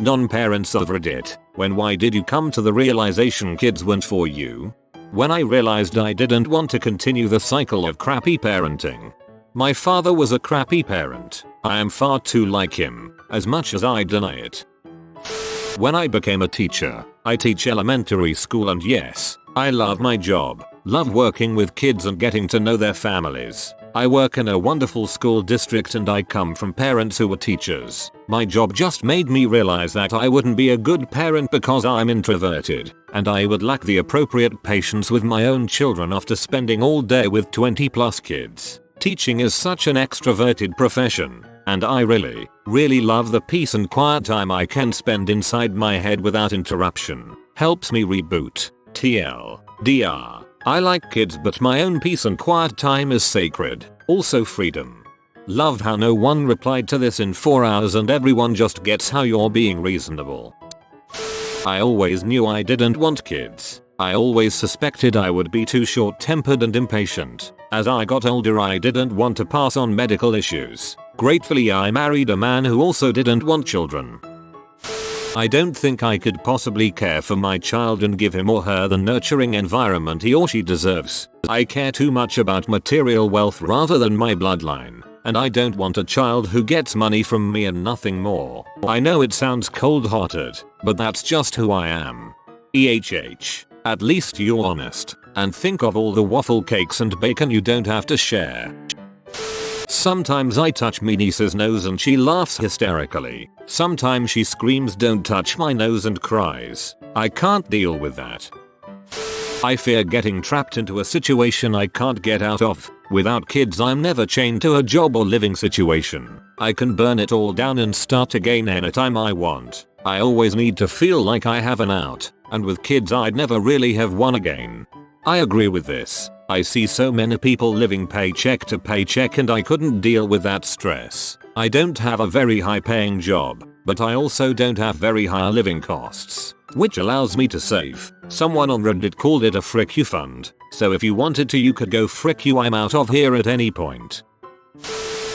Non-parents of Reddit, why did you come to the realization kids weren't for you? When I realized I didn't want to continue the cycle of crappy parenting. My father was a crappy parent. I am far too like him, as much as I deny it. When I became a teacher, I teach elementary school, and yes, I love my job, love working with kids and getting to know their families. I work in a wonderful school district and I come from parents who were teachers. My job just made me realize that I wouldn't be a good parent because I'm introverted, and I would lack the appropriate patience with my own children after spending all day with 20+ kids. Teaching is such an extroverted profession, and I really love the peace and quiet time I can spend inside my head without interruption. Helps me reboot. TLDR. I like kids, but my own peace and quiet time is sacred. Also freedom. Loved how no one replied to this in 4 hours and everyone just gets how you're being reasonable. I always knew I didn't want kids. I always suspected I would be too short-tempered and impatient. As I got older, I didn't want to pass on medical issues. Gratefully, I married a man who also didn't want children. I don't think I could possibly care for my child and give him or her the nurturing environment he or she deserves. I care too much about material wealth rather than my bloodline, and I don't want a child who gets money from me and nothing more. I know it sounds cold-hearted, but that's just who I am. EHH. At least you're honest, and think of all the waffle cakes and bacon you don't have to share. Sometimes I touch me niece's nose and she laughs hysterically. Sometimes she screams "don't touch my nose" and cries. I can't deal with that. I fear getting trapped into a situation I can't get out of. Without kids, I'm never chained to a job or living situation. I can burn it all down and start again anytime I want. I always need to feel like I have an out, and with kids I'd never really have one again. I agree with this. I see so many people living paycheck to paycheck and I couldn't deal with that stress. I don't have a very high paying job, but I also don't have very high living costs, which allows me to save. Someone on Reddit called it a frick you fund, so if you wanted to you could go frick you. I'm out of here at any point.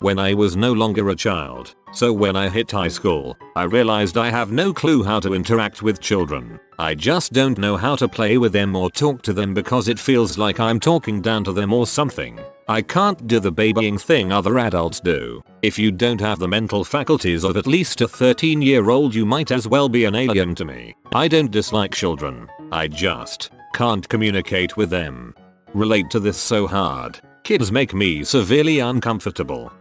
When I was no longer a child, so when I hit high school, I realized I have no clue how to interact with children. I just don't know how to play with them or talk to them because it feels like I'm talking down to them or something. I can't do the babying thing other adults do. If you don't have the mental faculties of at least a 13-year-old, you might as well be an alien to me. I don't dislike children. I just can't communicate with them. Relate to this so hard. Kids make me severely uncomfortable.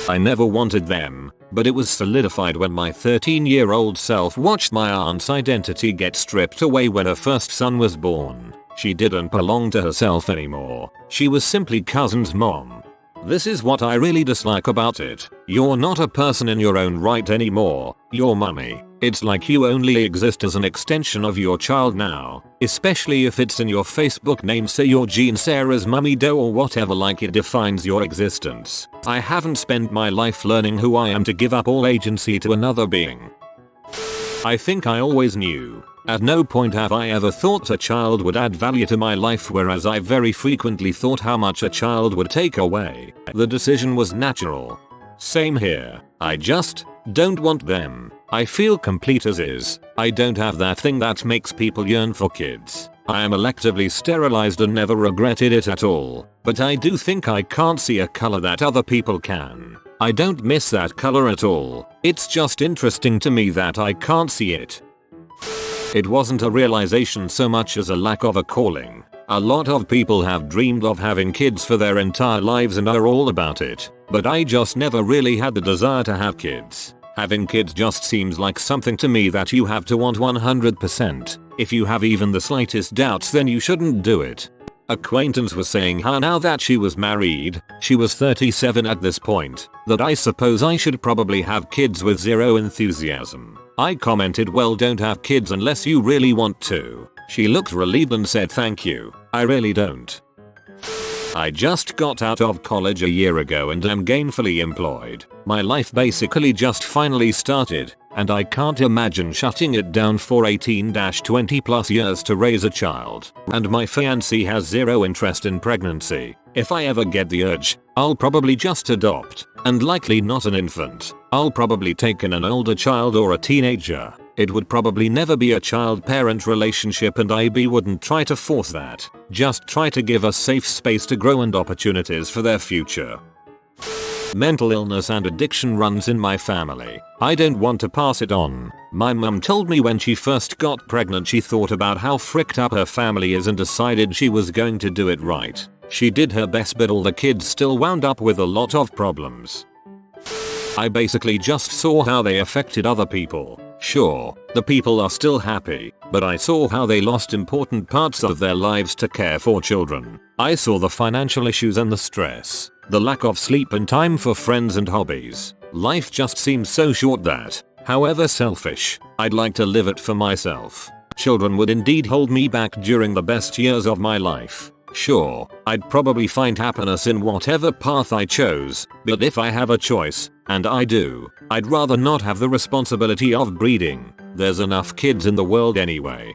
I never wanted them, but it was solidified when my 13-year-old self watched my aunt's identity get stripped away when her first son was born. She didn't belong to herself anymore. She was simply cousin's mom. This is what I really dislike about it. You're not a person in your own right anymore. You're mummy. It's like you only exist as an extension of your child now, especially if it's in your Facebook name. Say you're Jean Sarah's mummy doe or whatever, like it defines your existence. I haven't spent my life learning who I am to give up all agency to another being. I think I always knew. At no point have I ever thought a child would add value to my life, whereas I very frequently thought how much a child would take away. The decision was natural. Same here. I just don't want them. I feel complete as is. I don't have that thing that makes people yearn for kids. I am electively sterilized and never regretted it at all, but I do think I can't see a color that other people can. I don't miss that color at all. It's just interesting to me that I can't see it. It wasn't a realization so much as a lack of a calling. A lot of people have dreamed of having kids for their entire lives and are all about it, but I just never really had the desire to have kids. Having kids just seems like something to me that you have to want 100%. If you have even the slightest doubts, then you shouldn't do it. Acquaintance was saying how now that she was married, she was 37 at this point, that I suppose I should probably have kids with zero enthusiasm. I commented, well, don't have kids unless you really want to. She looked relieved and said, thank you, I really don't. I just got out of college a year ago and am gainfully employed. My life basically just finally started, and I can't imagine shutting it down for 18-20+ years to raise a child. And my fiancé has zero interest in pregnancy. If I ever get the urge, I'll probably just adopt. And likely not an infant. I'll probably take in an older child or a teenager. It would probably never be a child-parent relationship and I wouldn't try to force that. Just try to give a safe space to grow and opportunities for their future. Mental illness and addiction runs in my family. I don't want to pass it on. My mum told me when she first got pregnant she thought about how fricked up her family is and decided she was going to do it right. She did her best but all the kids still wound up with a lot of problems. I basically just saw how they affected other people. Sure, the people are still happy, but I saw how they lost important parts of their lives to care for children. I saw the financial issues and the stress, the lack of sleep and time for friends and hobbies. Life just seems so short that, however selfish, I'd like to live it for myself. Children would indeed hold me back during the best years of my life. Sure, I'd probably find happiness in whatever path I chose, but if I have a choice, and I do, I'd rather not have the responsibility of breeding. There's enough kids in the world anyway.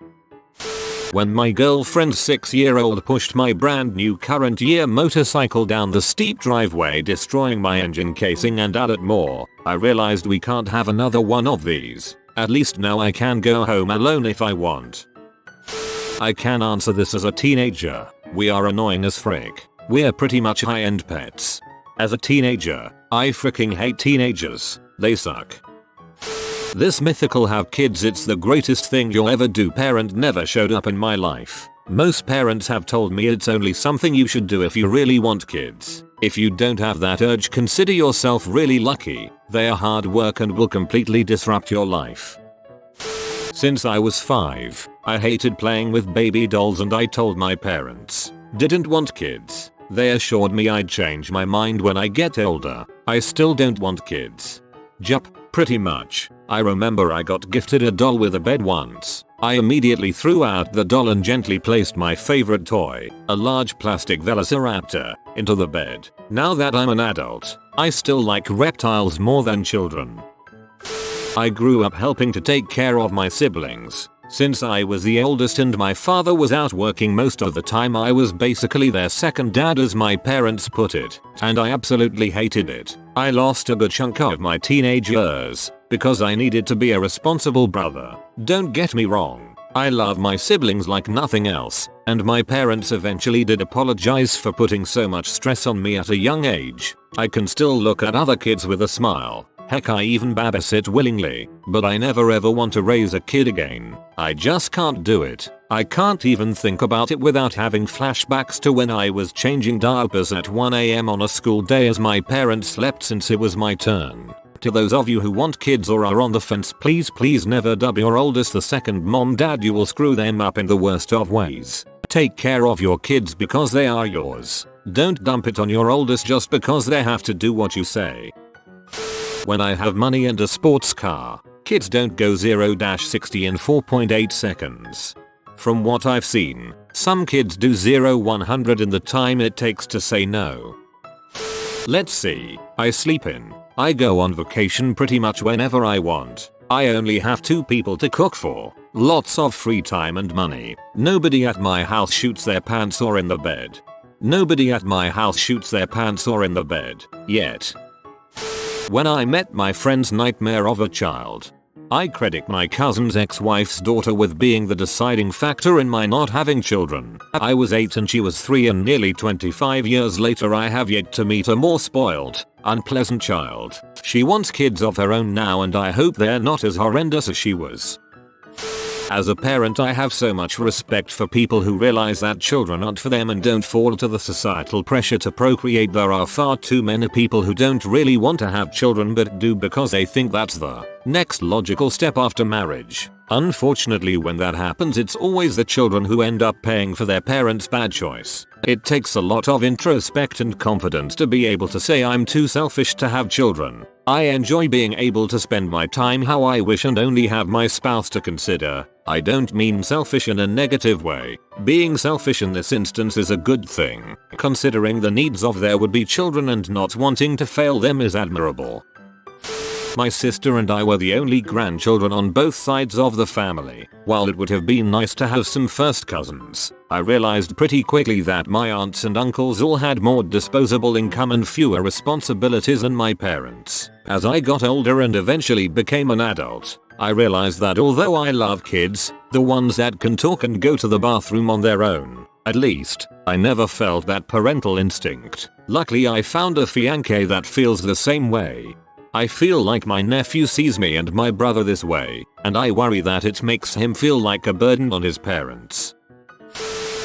When my girlfriend's 6-year-old pushed my brand new current year motorcycle down the steep driveway destroying my engine casing and added more, I realized we can't have another one of these. At least now I can go home alone if I want. I can answer this as a teenager. We are annoying as frick. We're pretty much high-end pets. As a teenager, I freaking hate teenagers. They suck. This mythical have kids it's the greatest thing you'll ever do parent never showed up in my life. Most parents have told me it's only something you should do if you really want kids. If you don't have that urge consider yourself really lucky. They are hard work and will completely disrupt your life. Since I was 5, I hated playing with baby dolls and I told my parents, didn't want kids. They assured me I'd change my mind when I get older. I still don't want kids. Jup, pretty much. I remember I got gifted a doll with a bed once. I immediately threw out the doll and gently placed my favorite toy, a large plastic velociraptor, into the bed. Now that I'm an adult, I still like reptiles more than children. I grew up helping to take care of my siblings. Since I was the oldest and my father was out working most of the time I was basically their second dad as my parents put it, and I absolutely hated it. I lost a good chunk of my teenage years because I needed to be a responsible brother. Don't get me wrong, I love my siblings like nothing else, and my parents eventually did apologize for putting so much stress on me at a young age. I can still look at other kids with a smile. Heck, I even babysit willingly, but I never ever want to raise a kid again. I just can't do it. I can't even think about it without having flashbacks to when I was changing diapers at 1 AM on a school day as my parents slept since it was my turn. To those of you who want kids or are on the fence, please never dub your oldest the second mom dad. You will screw them up in the worst of ways. Take care of your kids because they are yours. Don't dump it on your oldest just because they have to do what you say. When I have money and a sports car, kids don't go 0-60 in 4.8 seconds. From what I've seen, some kids do 0-100 in the time it takes to say no. Let's see, I sleep in. I go on vacation pretty much whenever I want. I only have 2 people to cook for. Lots of free time and money. Nobody at my house shoots their pants or in the bed. Nobody at my house shoots their pants or in the bed. Yet. When I met my friend's nightmare of a child, I credit my cousin's ex-wife's daughter with being the deciding factor in my not having children. I was 8 and she was 3 and nearly 25 years later I have yet to meet a more spoiled, unpleasant child. She wants kids of her own now and I hope they're not as horrendous as she was. As a parent I have so much respect for people who realize that children aren't for them and don't fall to the societal pressure to procreate. There are far too many people who don't really want to have children but do because they think that's the next logical step after marriage. Unfortunately, when that happens it's always the children who end up paying for their parents' bad choice. It takes a lot of introspect and confidence to be able to say I'm too selfish to have children. I enjoy being able to spend my time how I wish and only have my spouse to consider. I don't mean selfish in a negative way. Being selfish in this instance is a good thing. Considering the needs of their would-be children and not wanting to fail them is admirable. My sister and I were the only grandchildren on both sides of the family. While it would have been nice to have some first cousins, I realized pretty quickly that my aunts and uncles all had more disposable income and fewer responsibilities than my parents. As I got older and eventually became an adult, I realized that although I love kids, the ones that can talk and go to the bathroom on their own, at least, I never felt that parental instinct. Luckily I found a fiancé that feels the same way. I feel like my nephew sees me and my brother this way, and I worry that it makes him feel like a burden on his parents.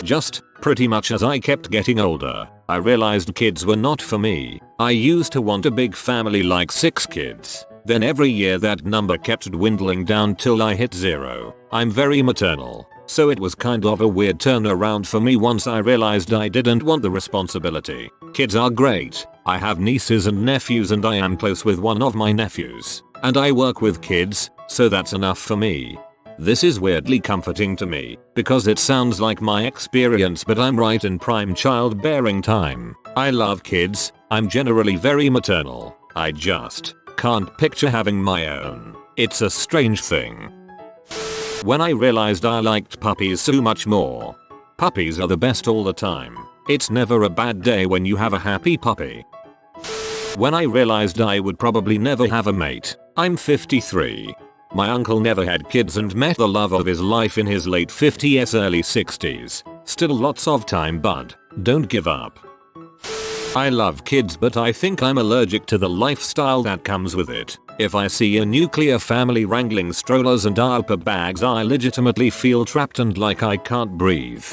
Just, pretty much as I kept getting older, I realized kids were not for me. I used to want a big family like 6 kids. Then every year that number kept dwindling down till I hit 0. I'm very maternal, so it was kind of a weird turnaround for me once I realized I didn't want the responsibility. Kids are great. I have nieces and nephews and I am close with one of my nephews. And I work with kids, so that's enough for me. This is weirdly comforting to me, because it sounds like my experience, but I'm right in prime childbearing time. I love kids, I'm generally very maternal. I just can't picture having my own. It's a strange thing. When I realized I liked puppies so much more. Puppies are the best all the time. It's never a bad day when you have a happy puppy. When I realized I would probably never have a mate. I'm 53. My uncle never had kids and met the love of his life in his late 50s early 60s. Still lots of time, bud. Don't give up. I love kids, but I think I'm allergic to the lifestyle that comes with it. If I see a nuclear family wrangling strollers and diaper bags, I legitimately feel trapped and like I can't breathe.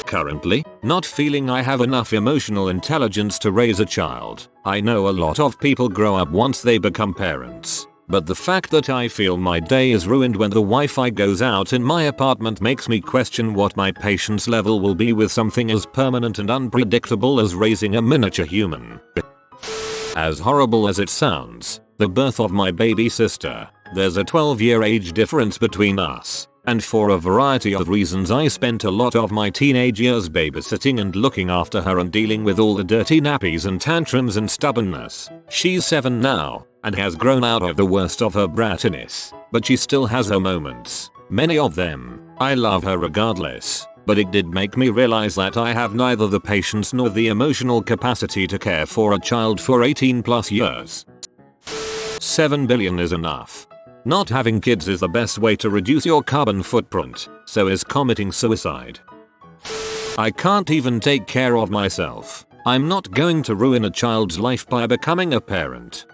Currently, not feeling I have enough emotional intelligence to raise a child. I know a lot of people grow up once they become parents. But the fact that I feel my day is ruined when the Wi-Fi goes out in my apartment makes me question what my patience level will be with something as permanent and unpredictable as raising a miniature human. As horrible as it sounds, the birth of my baby sister, there's a 12-year age difference between us. And for a variety of reasons I spent a lot of my teenage years babysitting and looking after her and dealing with all the dirty nappies and tantrums and stubbornness. She's 7 now, and has grown out of the worst of her brattiness, but she still has her moments. Many of them. I love her regardless, but it did make me realize that I have neither the patience nor the emotional capacity to care for a child for 18+ years. 7 billion is enough. Not having kids is the best way to reduce your carbon footprint, so is committing suicide. I can't even take care of myself. I'm not going to ruin a child's life by becoming a parent.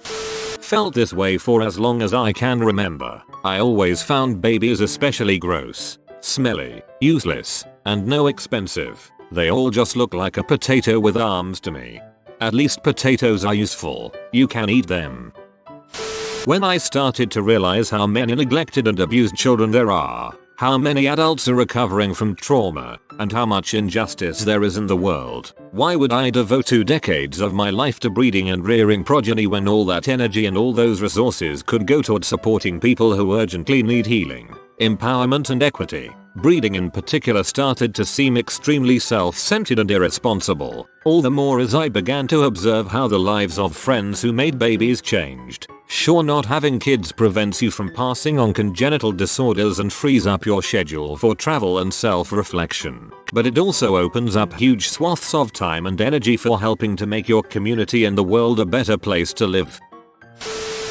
Felt this way for as long as I can remember. I always found babies especially gross, smelly, useless, and no expensive. They all just look like a potato with arms to me. At least potatoes are useful. You can eat them. When I started to realize how many neglected and abused children there are, how many adults are recovering from trauma, and how much injustice there is in the world, why would I devote 2 decades of my life to breeding and rearing progeny when all that energy and all those resources could go toward supporting people who urgently need healing, empowerment and equity? Breeding in particular started to seem extremely self-centered and irresponsible, all the more as I began to observe how the lives of friends who made babies changed. Sure, not having kids prevents you from passing on congenital disorders and frees up your schedule for travel and self-reflection, but it also opens up huge swaths of time and energy for helping to make your community and the world a better place to live.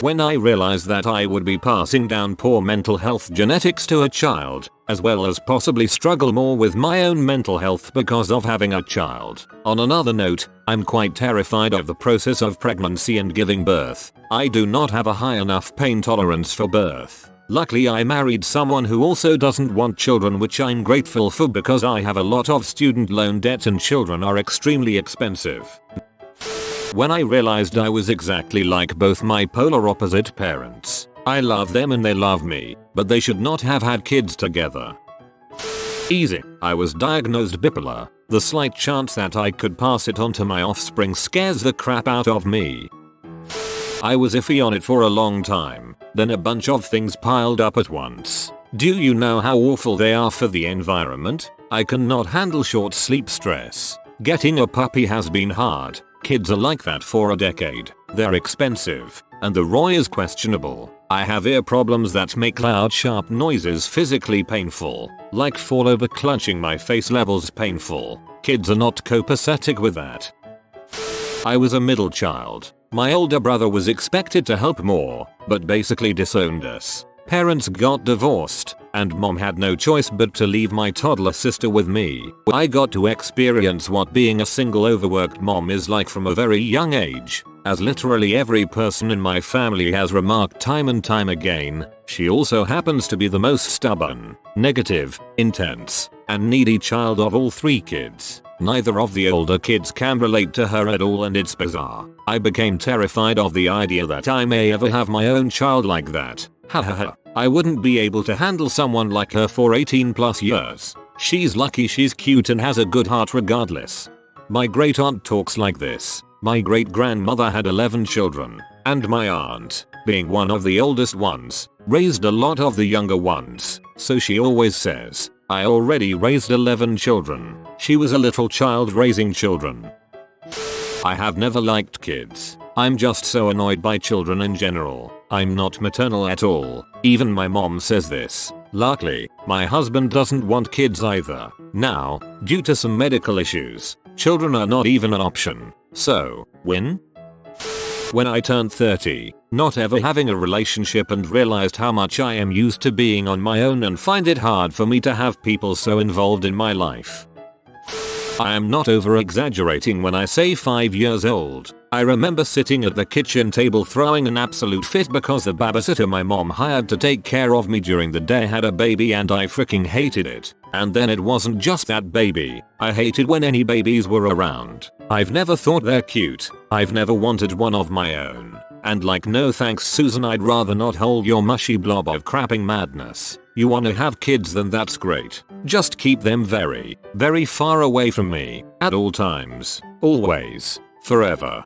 When I realized that I would be passing down poor mental health genetics to a child, as well as possibly struggle more with my own mental health because of having a child. On another note, I'm quite terrified of the process of pregnancy and giving birth. I do not have a high enough pain tolerance for birth. Luckily I married someone who also doesn't want children, which I'm grateful for because I have a lot of student loan debt and children are extremely expensive. When I realized I was exactly like both my polar opposite parents. I love them and they love me, but they should not have had kids together. Easy. I was diagnosed bipolar. The slight chance that I could pass it on to my offspring scares the crap out of me. I was iffy on it for a long time, then a bunch of things piled up at once. Do you know how awful they are for the environment? I cannot handle short sleep stress. Getting a puppy has been hard. Kids are like that for a decade. They're expensive. and the ROI is questionable. I have ear problems that make loud sharp noises physically painful, like fall over clutching my face levels painful. Kids are not copacetic with that. I was a middle child. My older brother was expected to help more, but basically disowned us. Parents got divorced, and mom had no choice but to leave my toddler sister with me. I got to experience what being a single overworked mom is like from a very young age. As literally every person in my family has remarked time and time again, she also happens to be the most stubborn, negative, intense, and needy child of all 3 kids. Neither of the older kids can relate to her at all, and it's bizarre. I became terrified of the idea that I may ever have my own child like that. Hahaha. I wouldn't be able to handle someone like her for 18+ years. She's lucky she's cute and has a good heart regardless. My great aunt talks like this. My great grandmother had 11 children, and my aunt, being one of the oldest ones, raised a lot of the younger ones, so she always says, I already raised 11 children. She was a little child raising children. I have never liked kids. I'm just so annoyed by children in general. I'm not maternal at all. Even my mom says this. Luckily, my husband doesn't want kids either. Now, due to some medical issues, children are not even an option. So, win? When I turned 30, not ever having a relationship, and realized how much I am used to being on my own and find it hard for me to have people so involved in my life. I am not over exaggerating when I say 5 years old. I remember sitting at the kitchen table throwing an absolute fit because the babysitter my mom hired to take care of me during the day had a baby, and I freaking hated it. And then it wasn't just that baby. I hated when any babies were around. I've never thought they're cute. I've never wanted one of my own. And like, no thanks Susan, I'd rather not hold your mushy blob of crapping madness. You wanna have kids, then that's great. Just keep them very, very far away from me. At all times. Always. Forever.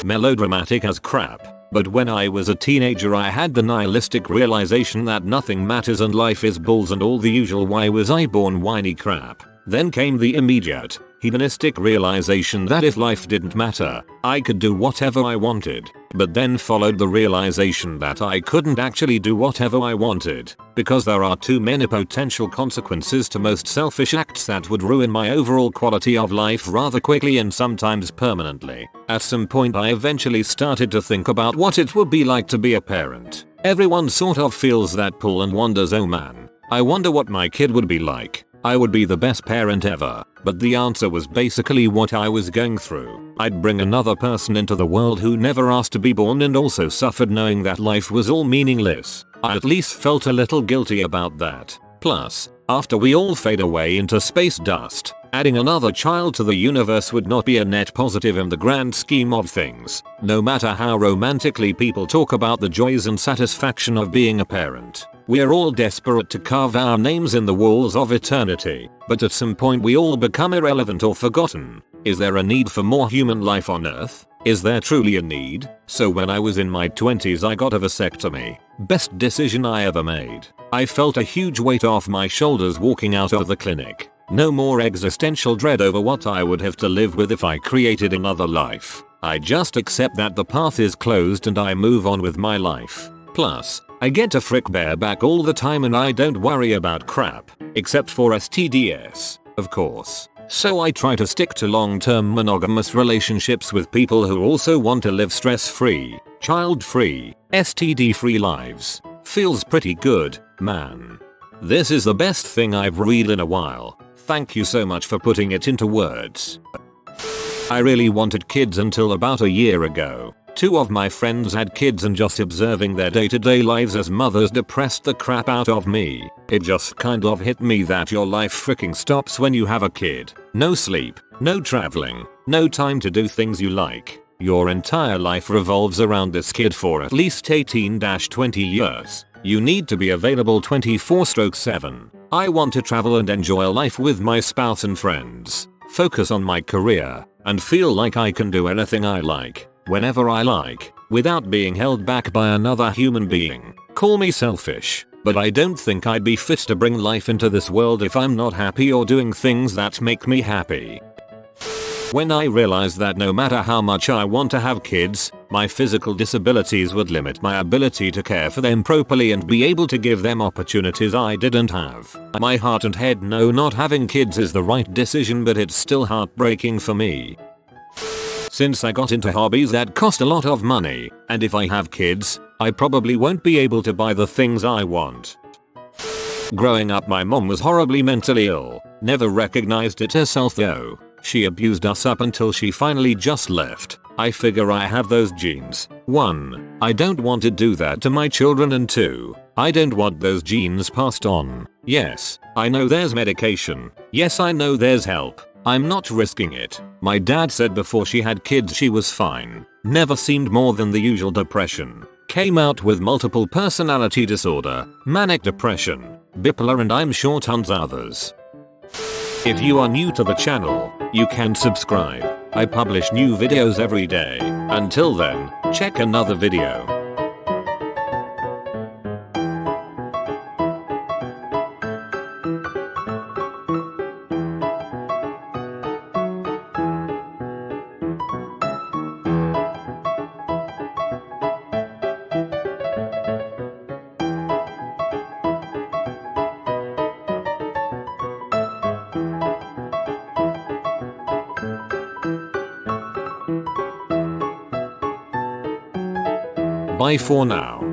Melodramatic as crap. But when I was a teenager I had the nihilistic realization that nothing matters and life is bulls and all the usual why was I born whiny crap. Then came the immediate, hedonistic realization that if life didn't matter, I could do whatever I wanted. But then followed the realization that I couldn't actually do whatever I wanted, because there are too many potential consequences to most selfish acts that would ruin my overall quality of life rather quickly and sometimes permanently. At some point I eventually started to think about what it would be like to be a parent. Everyone sort of feels that pull and wonders, oh man, I wonder what my kid would be like. I would be the best parent ever. But the answer was basically what I was going through. I'd bring another person into the world who never asked to be born and also suffered knowing that life was all meaningless. I at least felt a little guilty about that. Plus, after we all fade away into space dust, adding another child to the universe would not be a net positive in the grand scheme of things. No matter how romantically people talk about the joys and satisfaction of being a parent. We're all desperate to carve our names in the walls of eternity, but at some point we all become irrelevant or forgotten. Is there a need for more human life on Earth? Is there truly a need? So when I was in my 20s I got a vasectomy. Best decision I ever made. I felt a huge weight off my shoulders walking out of the clinic. No more existential dread over what I would have to live with if I created another life. I just accept that the path is closed and I move on with my life. Plus, I get to frick bareback all the time and I don't worry about crap, except for STDs, of course. So I try to stick to long-term monogamous relationships with people who also want to live stress-free, child-free, STD-free lives. Feels pretty good, man. This is the best thing I've read in a while. Thank you so much for putting it into words. I really wanted kids until about a year ago. 2 of my friends had kids and just observing their day-to-day lives as mothers depressed the crap out of me. It just kind of hit me that your life freaking stops when you have a kid. No sleep, no traveling, no time to do things you like. Your entire life revolves around this kid for at least 18-20 years. You need to be available 24/7. I want to travel and enjoy life with my spouse and friends, focus on my career, and feel like I can do anything I like, whenever I like, without being held back by another human being. Call me selfish, but I don't think I'd be fit to bring life into this world if I'm not happy or doing things that make me happy. When I realized that no matter how much I want to have kids, my physical disabilities would limit my ability to care for them properly and be able to give them opportunities I didn't have. My heart and head know not having kids is the right decision, but it's still heartbreaking for me. Since I got into hobbies that cost a lot of money, and if I have kids, I probably won't be able to buy the things I want. Growing up, my mom was horribly mentally ill, never recognized it herself though. She abused us up until she finally just left. I figure I have those genes. 1. I don't want to do that to my children, and 2. I don't want those genes passed on. Yes, I know there's medication. Yes, I know there's help. I'm not risking it. My dad said before she had kids she was fine. Never seemed more than the usual depression. Came out with multiple personality disorder, manic depression, bipolar, and I'm sure tons others. If you are new to the channel, you can subscribe. I publish new videos every day. Until then, check another video. Bye for now.